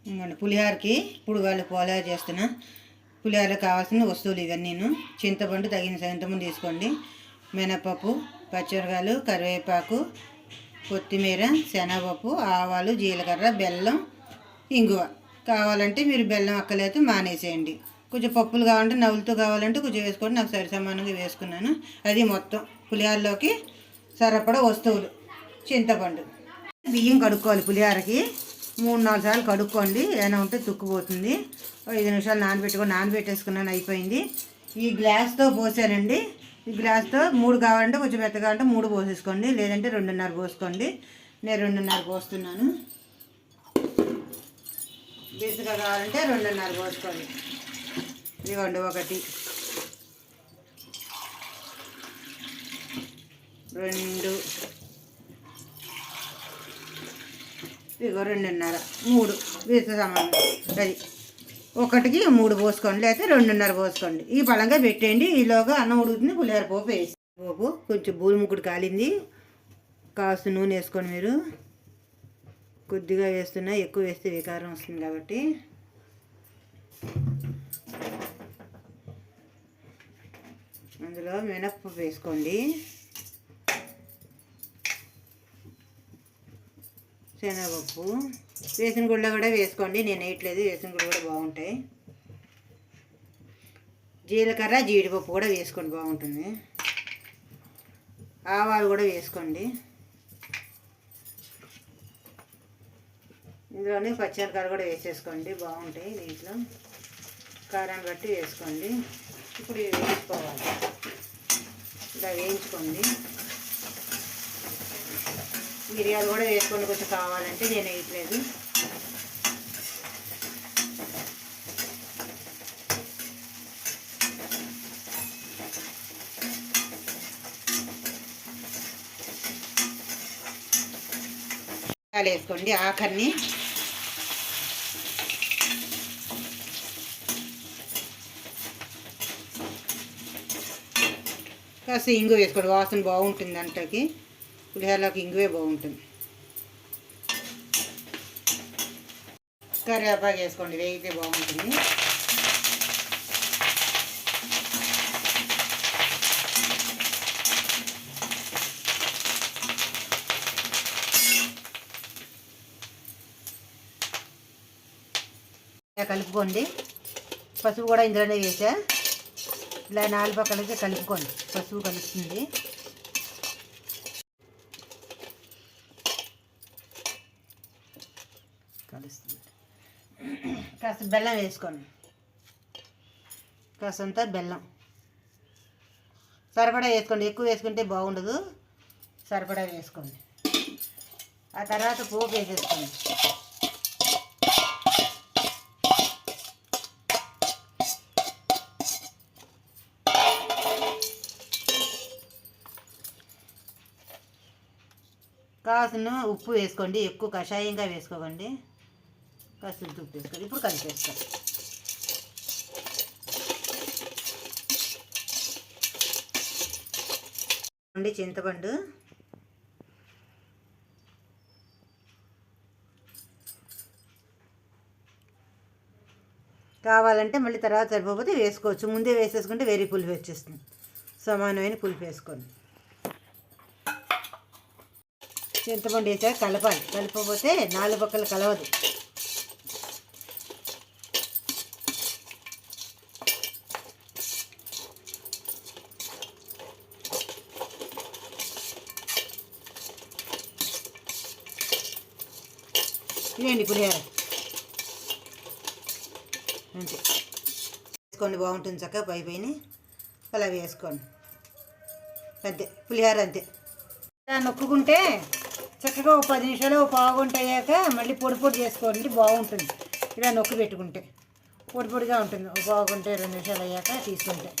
ఇంకోండి పులిహోరకి పుడుగాలు పులిహోర చేస్తున్నా. పులిహోరకి కావాల్సిన వస్తువులు ఇవన్నీ. చింతపండు తగిన చింతపండు తీసుకోండి, మినపప్పు, పచ్చిమిరకాయలు, కరివేపాకు, కొత్తిమీర, శనగపప్పు, ఆవాలు, జీలకర్ర, బెల్లం, ఇంగువ. కావాలంటే మీరు బెల్లం అక్కలేదు మానేసేయండి. కొంచెం పప్పులు కావాలంటే నవ్వులతో కావాలంటే కొంచెం వేసుకోండి. నాకు సరి సమానంగా వేసుకున్నాను. అది మొత్తం పులిహోరలోకి సరిపడా వస్తువులు. చింతపండు, బియ్యం కడుక్కోవాలి. పులిహోరకి 3-4 సార్లు కడుక్కోండి, ఏమైనా ఉంటే తుక్కుపోతుంది. 5 నిమిషాలు నానబెట్టేసుకున్నాను, అయిపోయింది. ఈ గ్లాస్తో పోసానండి. ఈ గ్లాస్తో 3 కావాలంటే కొంచెం మెత్తగా కావాలంటే 3 పోసేసుకోండి, లేదంటే 2.5 పోసుకోండి. నేను 2.5 పోస్తున్నాను. బెత్తగా కావాలంటే 2.5 పోసుకోండి. ఇదిగోండి 1, 2, ఇదిగో 2.5, 3 వీటితో సమానం. అది 1కి 3 పోసుకోండి, లేకపోతే 2.5 పోసుకోండి. ఈ పళంగా పెట్టేయండి. ఈలోగా అన్నం ఉడుకుతుంది. పులిహోర పోపు వేసి పోపు కొంచెం బూరి ముక్కుడు కాలింది. కాస్త నూనె వేసుకోండి. మీరు కొద్దిగా వేస్తున్నా, ఎక్కువ వేస్తే వికారం వస్తుంది కాబట్టి. అందులో మినప్పప్పు వేసుకోండి, శనగపప్పు, వేసిన గుళ్ళ కూడా వేసుకోండి. నేను వేయట్లేదు, వేసిన గుళ్ళు కూడా బాగుంటాయి. జీలకర్ర, జీడిపప్పు కూడా వేసుకోండి, బాగుంటుంది. ఆవాలు కూడా వేసుకోండి. ఇందులోనే పచ్చిమిరకాయలు కూడా వేసేసుకోండి, బాగుంటాయి. దీంట్లో కారాన్ని బట్టి వేసుకోండి. ఇప్పుడు ఇవి వేయించుకోవాలి. ఇలా వేయించుకోండి. మిరియాలు కూడా వేసుకోండి కొంచెం కావాలంటే, నేను వేయట్లేదు. వేసుకోండి ఆఖరిని. కాస్త ఇంగు వేసుకోండి, వాసన బాగుంటుంది. అంటకి పులిహోరలోకి ఇంగువే బాగుంటుంది. కరివేపాకు వేసుకోండి, వేగితే బాగుంటుంది. కలుపుకోండి. పసుపు కూడా ఇందులోనే వేసా. ఇలా 4 పక్కలైతే కలుపుకోండి, పసుపు కలుపుతుంది. కాస్త బెల్లం వేసుకోండి, కాసంత బెల్లం సరిపడా వేసుకోండి. ఎక్కువ వేసుకుంటే బాగుండదు, సరిపడా వేసుకోండి. ఆ తర్వాత పోపు వేసేసుకోండి. కాసిన ఉప్పు వేసుకోండి, ఎక్కువ కషాయంగా వేసుకోకండి. కాస్త ఉప్పు వేసుకోండి. ఇప్పుడు కలిపేసుకోండి. చింతపండు, కావాలంటే మళ్ళీ తర్వాత సరిపోతే వేసుకోవచ్చు. ముందే వేసేసుకుంటే వేరే పులుపు వచ్చేస్తుంది. సమానమైన పులుపు వేసుకోండి. చింతపండు వేసాక కలపాలి, కలపకపోతే 4 పక్కలు కలవదు. ఇదేండి పులిహోర అంతే. వేసుకోండి, బాగుంటుంది. చక్కగా పైన అలా వేసుకోండి. అంతే పులిహోర అంతే. నొక్కుకుంటే చక్కగా 10 నిమిషాలు పావుగంట అయ్యాక మళ్ళీ పొడి చేసుకోండి, బాగుంటుంది. ఇలా నొక్కి పెట్టుకుంటే పొడిగా ఉంటుంది. పావుగంట 2 నిమిషాలు అయ్యాక తీసుకుంటే